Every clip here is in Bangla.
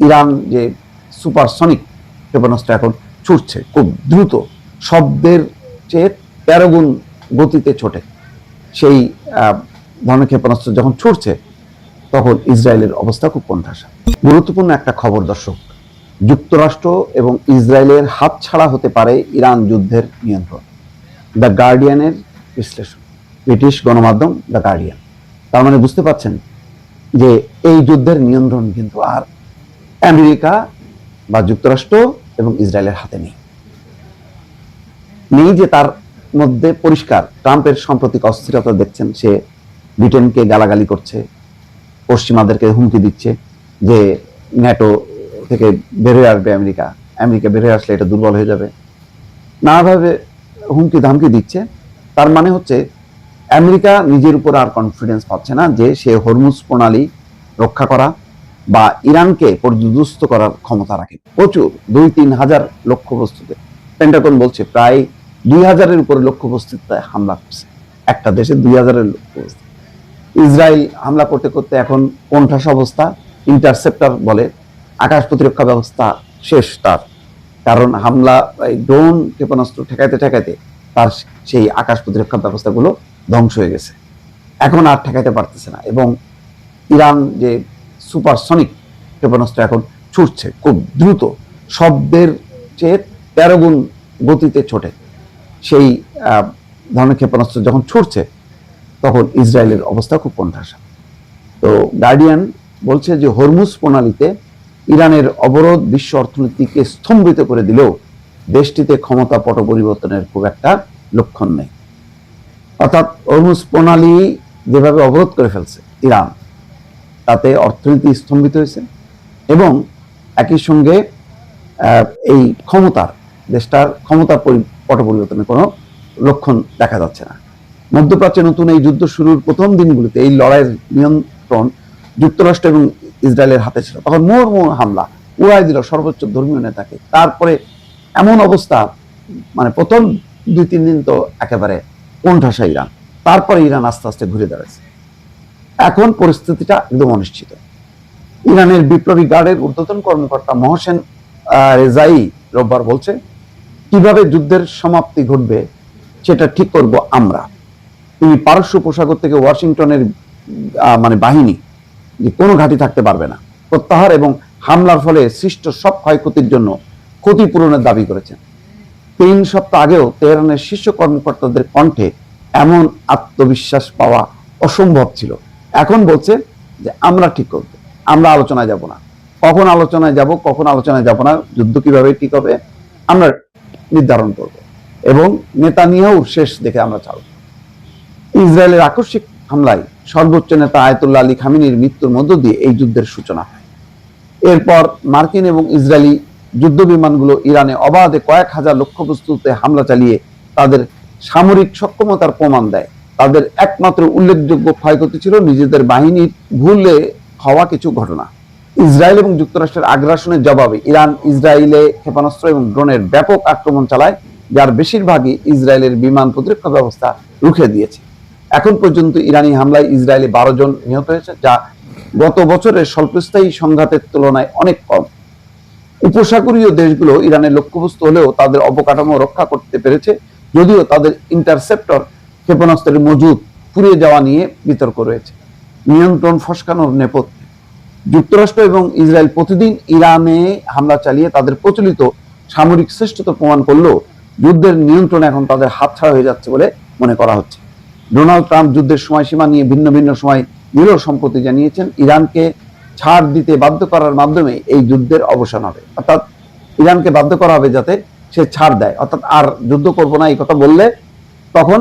ইরান যে সুপারসনিক ক্ষেপণাস্ত্র এখন ছুটছে খুব দ্রুত, শব্দের চেয়ে 13 গুণ গতিতে ছোটে, সেই ধরনের ক্ষেপণাস্ত্র যখন ছুটছে তখন ইসরায়েলের অবস্থা খুব কোণঠাসা। গুরুত্বপূর্ণ একটা খবর দর্শক, যুক্তরাষ্ট্র এবং ইসরায়েলের হাতছাড়া হতে পারে ইরান যুদ্ধের নিয়ন্ত্রণ। দ্য গার্ডিয়ানের বিশ্লেষণ, ব্রিটিশ গণমাধ্যম দ্য গার্ডিয়ান। তার মানে বুঝতে পারছেন যে এই যুদ্ধের নিয়ন্ত্রণ কিন্তু আর আমেরিকা বা যুক্তরাষ্ট্র এবং ইসরায়েলের হাতে নেই। যে তার মধ্যে পরিষ্কার ট্রাম্পের সাম্প্রতিক অস্থিরতা দেখছেন, সে ব্রিটেনকে গালাগালি করছে, পশ্চিমাদেরকে হুমকি দিচ্ছে যে ন্যাটো থেকে বের হয়ে আসবে আমেরিকা বের হয়ে আসলে এটা দুর্বল হয়ে যাবে, নানাভাবে হুমকি ধামকি দিচ্ছে। তার মানে হচ্ছে আমেরিকা নিজের উপর আর কনফিডেন্স পাচ্ছে না যে সে হরমুজ প্রণালী রক্ষা করা বা ইরানকে পর্যুদস্ত করার ক্ষমতা রাখে। প্রচুর 2-3 হাজার লক্ষ্যবস্তুতে, পেন্টাগন বলছে প্রায় 2000-এর উপরে লক্ষ্যবস্তুতে হামলা করছে। একটা দেশে 2000-এর লক্ষ্যবস্তু। ইসরায়েল হামলা করতে করতে এখন কোণঠাসা অবস্থা। ইন্টারসেপ্টর বলে আকাশ প্রতিরক্ষা ব্যবস্থা শেষ তার, কারণ হামলা ড্রোন ক্ষেপণাস্ত্র ঠেকাইতে ঠেকাইতে তার সেই আকাশ প্রতিরক্ষা ব্যবস্থাগুলো ধ্বংস হয়ে গেছে, এখন আর ঠেকাইতে পারতেছে না। এবং ইরান যে সুপারসনিক ক্ষেপণাস্ত্র এখন ছুটছে খুব দ্রুত, শব্দের চেয়ে 13 গুণ গতিতে ছোটে, সেই ধরনের ক্ষেপণাস্ত্র যখন ছুটছে তখন ইসরায়েলের অবস্থা খুব কোণঠাসা। তো গার্ডিয়ান বলছে যে হরমুজ প্রণালীতে ইরানের অবরোধ বিশ্ব অর্থনীতিকে স্তম্ভিত করে দিলেও দেশটিতে ক্ষমতা পট পরিবর্তনের খুব একটা লক্ষণ নেই। অর্থাৎ হরমুজ প্রণালী যেভাবে অবরোধ করে ফেলছে ইরান, তাতে অর্থনীতি স্তম্ভিত হয়েছে এবং একই সঙ্গে এই দেশটার ক্ষমতার পট পরিবর্তনের কোনো লক্ষণ দেখা যাচ্ছে না। মধ্যপ্রাচ্যে নতুন এই যুদ্ধ শুরুর প্রথম দিনগুলিতে এই লড়াইয়ের নিয়ন্ত্রণ যুক্তরাষ্ট্র এবং ইসরায়েলের হাতে ছিল। তখন মোড় হামলা উড়াই দিল সর্বোচ্চ ধর্মীয় নেতাকে। তারপরে এমন অবস্থা, মানে প্রথম 2-3 দিন তো একেবারে কোণঠাসা ইরান, তারপরে ইরান আস্তে আস্তে ঘুরে দাঁড়াচ্ছে। এখন পরিস্থিতিটা একদম অনিশ্চিত। ইরানের বিপ্লবী গার্ডের ঊর্ধ্বতন কর্মকর্তা মহসেন রেজাই রোববার বলছে, কিভাবে যুদ্ধের সমাপ্তি ঘটবে সেটা ঠিক করব আমরা। তিনি পারস্য উপসাগর থেকে ওয়াশিংটনের বাহিনী যে কোনো ঘাঁটি থাকতে পারবে না প্রত্যাহার এবং হামলার ফলে সৃষ্ট সব ক্ষয়ক্ষতির জন্য ক্ষতিপূরণের দাবি করেছেন। 3 সপ্তাহ আগেও তেহরানের শীর্ষ কর্মকর্তাদের কণ্ঠে এমন আত্মবিশ্বাস পাওয়া অসম্ভব ছিল। এখন বলছে যে আমরা ঠিক করব, আমরা আলোচনায় যাব না। কখন আলোচনায় যাব না, যুদ্ধ কিভাবে ঠিক হবে আমরা নির্ধারণ করব এবং নেতানিয়াহুর শেষ দেখে আমরা ছাড়ব। ইসরায়েলের আকস্মিক হামলায় সর্বোচ্চ নেতা আয়াতুল্লাহ আলী খামেনির মৃত্যুর মধ্য দিয়ে এই যুদ্ধের সূচনা হয়। এরপর মার্কিন এবং ইসরায়েলি যুদ্ধ বিমানগুলো ইরানে অবাধে কয়েক হাজার লক্ষ্যবস্তুতে হামলা চালিয়ে তাদের সামরিক সক্ষমতার প্রমাণ দেয়। তাদের একমাত্র উল্লেখযোগ্য ক্ষয়ক্ষতি ছিল নিজেদের বাহিনীর ভুলে হওয়া কিছু ঘটনা। ইসরায়েল এবং যুক্তরাষ্ট্রের আগ্রাসনের জবাবে ইরান ইসরায়েলে ক্ষেপণাস্ত্র এবং ড্রোনের ব্যাপক আক্রমণ চালায়, যার বেশিরভাগই ইসরায়েলের বিমান প্রতিরক্ষা ব্যবস্থা রুখে দিয়েছে। এখন পর্যন্ত ইরানি হামলায় ইসরায়েলে 12 জন নিহত হয়েছে, যা গত বছরের স্বল্পস্থায়ী সংঘাতের তুলনায় অনেক কম। উপসাগরীয় দেশগুলো ইরানের লক্ষ্যবস্তু হলেও তাদের অবকাঠামো রক্ষা করতে পেরেছে, যদিও তাদের ইন্টারসেপ্টর ক্ষেপণাস্ত্রের মজুদ ফুরিয়ে যাওয়া নিয়ে বিতর্ক রয়েছে। নিয়ন্ত্রণ ফসকানোর নেপথ্যে যুক্তরাষ্ট্র এবং ইসরায়েল প্রতিদিন ইরানে হামলা চালিয়ে তাদের প্রচলিত সামরিক শ্রেষ্ঠত্ব প্রমাণ করলেও যুদ্ধের নিয়ন্ত্রণ এখন তাদের হাতছাড়া হয়ে যাচ্ছে বলে মনে করা হচ্ছে। ডোনাল্ড ট্রাম্প যুদ্ধের সময়সীমা নিয়ে ভিন্ন ভিন্ন সময় দৃঢ় সম্মতি জানিয়েছেন। ইরানকে ছাড় দিতে বাধ্য করার মাধ্যমে এই যুদ্ধের অবসান হবে, অর্থাৎ ইরানকে বাধ্য করা হবে যাতে সে ছাড় দেয়, অর্থাৎ আর যুদ্ধ করবো না এই কথা বললে তখন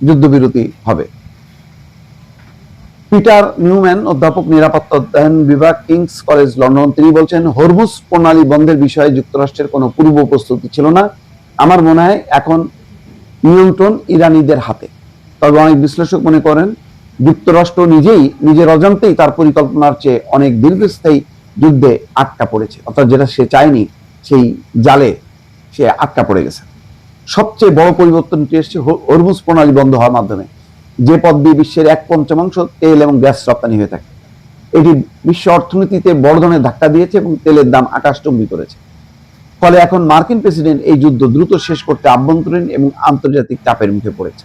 যুদ্ধবিরতি হবে। পিটার নিউম্যান, অধ্যাপক নিরাপত্তা অধ্যয়ন বিভাগ, কিংস কলেজ লন্ডন, তিনি বলছেন, হরমুজ প্রণালী বন্ধের বিষয়ে যুক্তরাষ্ট্রের কোনো পূর্ব প্রস্তুতি ছিল না। আমার মনে হয় এখন নিয়ন্ত্রণ ইরানিদের হাতে। তবে অনেক বিশ্লেষক মনে করেন যুক্তরাষ্ট্র নিজের অজান্তেই তার পরিকল্পনার চেয়ে অনেক দীর্ঘস্থায়ী যুদ্ধে আটকা পড়েছে, অর্থাৎ যেটা সে চায়নি সেই জালে সে আটকা পড়ে গেছে। সবচেয়ে বড় পরিবর্তনটি এসেছে হরমুজ প্রণালী বন্ধ হওয়ার মাধ্যমে, যে পথ দিয়ে বিশ্বের 1/5 তেল এবং গ্যাস রপ্তানি হয়ে থাকে। এটি বিশ্ব অর্থনীতিতে বড় ধরনের ধাক্কা দিয়েছে এবং তেলের দাম আকাশচুম্বী করেছে। ফলে এখন মার্কিন প্রেসিডেন্ট এই যুদ্ধ দ্রুত শেষ করতে আভ্যন্তরীণ এবং আন্তর্জাতিক চাপের মুখে পড়েছে।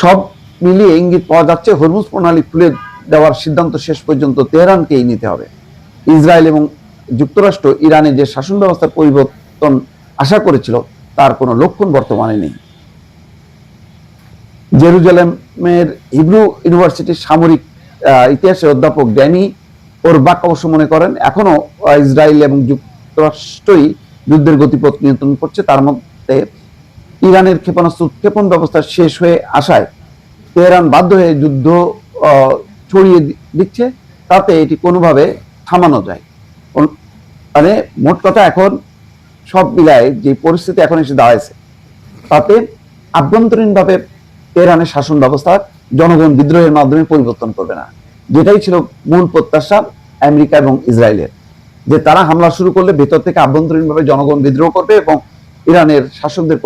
সব মিলিয়ে ইঙ্গিত পাওয়া যাচ্ছে হরমুজ প্রণালী খুলে দেওয়ার সিদ্ধান্ত শেষ পর্যন্ত তেহরানকেই নিতে হবে। ইসরায়েল এবং যুক্তরাষ্ট্র ইরানে যে শাসন ব্যবস্থার পরিবর্তন আশা করেছিল তার কোনো লক্ষণ বর্তমানে নেই। জেরুজালেমের হিব্রু ইউনিভার্সিটির সামরিক ইতিহাসের অধ্যাপক ড্যানি ওরবাক অবশ্য মনে করেন এখনো ইসরায়েল এবং যুক্তরাষ্ট্রই যুদ্ধের গতিপথ নিয়ন্ত্রণ করছে। তার মধ্যে ইরানের ক্ষেপণাস্ত্র উৎক্ষেপণ ব্যবস্থা শেষ হয়ে আসায় তেহরান বাধ্য হয়ে যুদ্ধ ছড়িয়ে দিচ্ছে, তাতে এটি কোনোভাবে থামানো যায়। মানে মোট কথা এখন সব মিলায় যে পরিস্থিতি এখন এসে দাঁড়াইছে তাতে আভ্যন্তরীণভাবে তেহরানের শাসন ব্যবস্থা জনগণ বিদ্রোহের মাধ্যমে পরিবর্তন করবে না, যেটাই ছিল মূল প্রত্যাশা আমেরিকা এবং ইসরায়েলের, যে তারা হামলা শুরু করলে ভেতর থেকে আভ্যন্তরীণভাবে জনগণ বিদ্রোহ করবে এবং ইরানের শাসকদের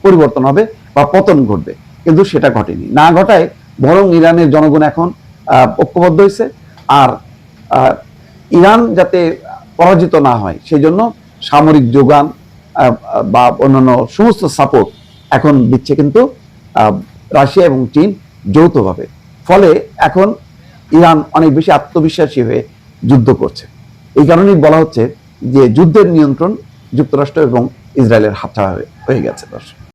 পরিবর্তন হবে বা পতন ঘটবে। কিন্তু সেটা ঘটেনি, না ঘটায় বরং ইরানের জনগণ এখন ঐক্যবদ্ধ হয়েছে। আর ইরান যাতে পরাজিত না হয় সেই জন্য সামরিক যোগান বা অন্যান্য সমস্ত সাপোর্ট এখন দিচ্ছে কিন্তু রাশিয়া এবং চীন যৌথভাবে। ফলে এখন ইরান অনেক বেশি আত্মবিশ্বাসী হয়ে যুদ্ধ করছে। এই কারণেই বলা হচ্ছে যে যুদ্ধের নিয়ন্ত্রণ যুক্তরাষ্ট্র এবং ইসরায়েলের হাতছাড়া হয়ে গেছে। দর্শক।